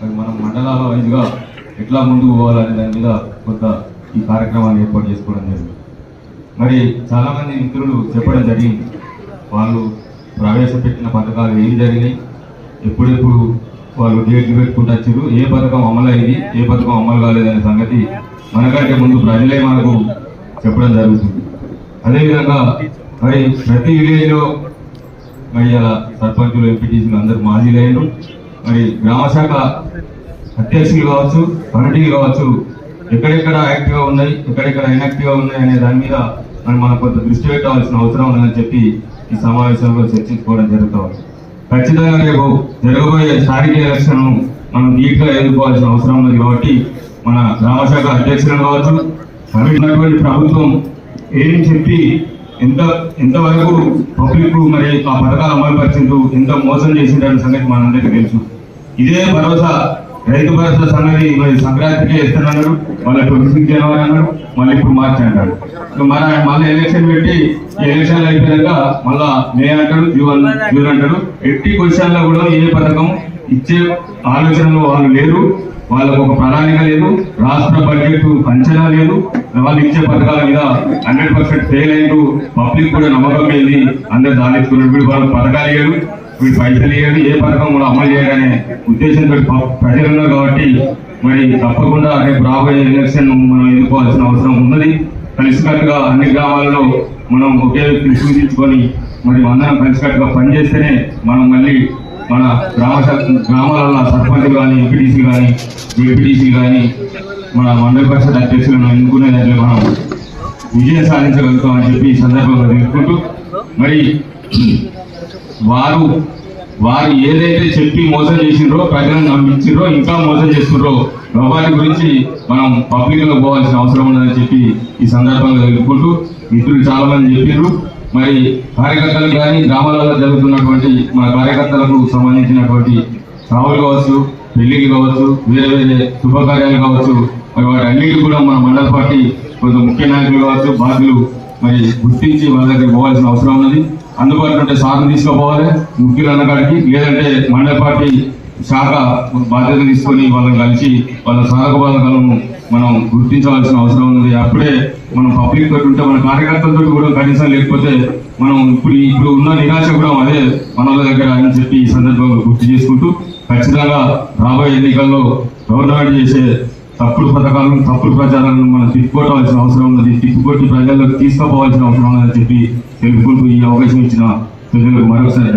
మరి మనం మండలాల వైజ్గా ఎట్లా ముందుకు పోవాలనే దాని మీద కొంత ఈ కార్యక్రమాన్ని ఏర్పాటు చేసుకోవడం జరిగింది. మరి చాలామంది మిత్రులు చెప్పడం జరిగింది, వాళ్ళు ప్రవేశపెట్టిన పథకాలు ఏం జరిగినాయి, ఎప్పుడెప్పుడు వాళ్ళు డేట్లు పెట్టుకుంటూ వచ్చారు, ఏ పథకం అమలైంది, ఏ పథకం అమలు కాలేదనే సంగతి మనకంటే ముందు ప్రజలే మనకు చెప్పడం జరుగుతుంది. అదేవిధంగా మరి ప్రతి విలేజ్లో మరి అలా సర్పంచులు, ఎంపీటీసీలు అందరూ మాజీలైనరు, మరి గ్రామశాఖ అధ్యక్షులు కావచ్చు, కమిటీలు కావచ్చు, ఎక్కడెక్కడ యాక్టివ్గా ఉన్నాయి, ఎక్కడెక్కడ ఇన్యాక్టివ్గా ఉన్నాయి అనే దాని మీద మనం కొంత దృష్టి పెట్టాల్సిన అవసరం ఉందని చెప్పి ఈ సమావేశంలో చర్చించుకోవడం జరుగుతుంది. ఖచ్చితంగా రేపు జరగబోయే స్థానిక ఎలక్షన్ మనం నీట్గా ఎదుర్కోవాల్సిన అవసరం ఉంది. కాబట్టి మన గ్రామశాఖ అధ్యక్షులను కావచ్చు, కమిటీ ఉన్నటువంటి ప్రభుత్వం ఏం చెప్పి ఎంతవరకు పబ్లిక్ మరి ఆ పథకాలు అమలు పరిచిండు, ఎంత మోసం చేసిండన్న సంగతి మనందరికీ తెలుసు. ఇదే భరోసా, రైతు భరోసా సంగతి మరి సంక్రాంతికి ఇస్తానన్నాడు, మళ్ళీ 26 జనవరి అన్నాడు, మళ్ళీ ఇప్పుడు మార్చి అంటాడు. మళ్ళీ ఎలక్షన్ పెట్టి ఎలక్షన్లు అయిపోయాక మళ్ళా మే అంటాడు, జూన్ అంటాడు. ఎట్టి క్వశ్చన్లో కూడా ఏ పథకం ఇచ్చే ఆలోచనలో వాళ్ళు లేరు, వాళ్ళకు ఒక ప్రణాళిక లేదు, రాష్ట్ర బడ్జెట్ అంచనా లేదు, వాళ్ళు ఇచ్చే పథకాల మీద 100% ఫెయిల్ అయ్యారు. పబ్లిక్ కూడా నమ్మకం పోయింది, అందరు దానిస్తున్నారు. వీడు వాళ్ళకి పథకాలు ఇయ్యాడు, వీడు పైసలు ఇయ్యాడు, ఏ పథకం కూడా అమలు చేయాలనే ఉద్దేశంతో ప్రజలు ఉన్నారు. కాబట్టి మరి తప్పకుండా రేపు రాబోయే ఎలక్షన్ మనం ఎదుర్కోవాల్సిన అవసరం ఉన్నది. కలిసికట్టుగా అన్ని గ్రామాలలో మనం ఒకే వ్యక్తిని సూచించుకొని మరి అందరం కలిసికట్టుగా పనిచేస్తేనే మనం మళ్ళీ మన గ్రామాలలో సర్పంచులు కానీ, ఎంపీటీసీలు కానీ, ఎంపీటీసీలు కానీ, మన మండల పరిషత్ అధ్యక్షులను ఎన్నుకునే దాంట్లో మనం విజయం సాధించగలుగుతామని చెప్పి ఈ సందర్భంగా తెలుసుకుంటూ, మరి వారు ఏదైతే చెప్పి మోసం చేసిండ్రో, ప్రజలను నమ్మించిండ్రో, ఇంకా మోసం చేస్తుండ్రో వాటి గురించి మనం పబ్లిక్ లో పోవాల్సిన అవసరం ఉందని చెప్పి ఈ సందర్భంగా తెలుసుకుంటూ, మిత్రులు చాలా మంది చెప్పిండ్రు. మరి కార్యకర్తలకు కానీ, గ్రామాలలో జరుగుతున్నటువంటి మన కార్యకర్తలకు సంబంధించినటువంటి సావులు కావచ్చు, పెళ్లికి కావచ్చు, వేరే వేరే శుభకార్యాలు కావచ్చు, మరి వాటి అన్నిటి కూడా మన మండల పార్టీ కొంత ముఖ్య నాయకులు కావచ్చు, బాధ్యులు మరి గుర్తించి వాళ్ళ దగ్గర పోవాల్సిన అవసరం ఉన్నది. అందుబాటులో ఉంటే సార్లు తీసుకుపోవాలి ముఖ్యులు అన్నకాడికి, లేదంటే మండల పార్టీ శాఖ బాధ్యత తీసుకొని వాళ్ళని కలిసి వాళ్ళ సాధక బాధకాలను మనం గుర్తించవలసిన అవసరం ఉంది. అప్పుడే మనం పబ్లిక్ తోటి ఉంటే, మన కార్యకర్తలతో కూడా కనీసం లేకపోతే మనం ఇప్పుడు ఉన్న నిరాశ కూడా అదే మన దగ్గర అని చెప్పి ఈ సందర్భంలో గుర్తు చేసుకుంటూ, ఖచ్చితంగా రాబోయే ఎన్నికల్లో గవర్నమెంట్ చేసే తప్పుడు పథకాలను, తప్పుడు ప్రచారాలను మనం తిప్పుకోవాల్సిన అవసరం ఉన్నది. తిప్పుకొట్టి ప్రజల్లోకి తీసుకుపోవాల్సిన అవసరం ఉన్నదని చెప్పి తెలుపుకుంటూ ఈ అవకాశం ఇచ్చిన ప్రజలకు మరొకసారి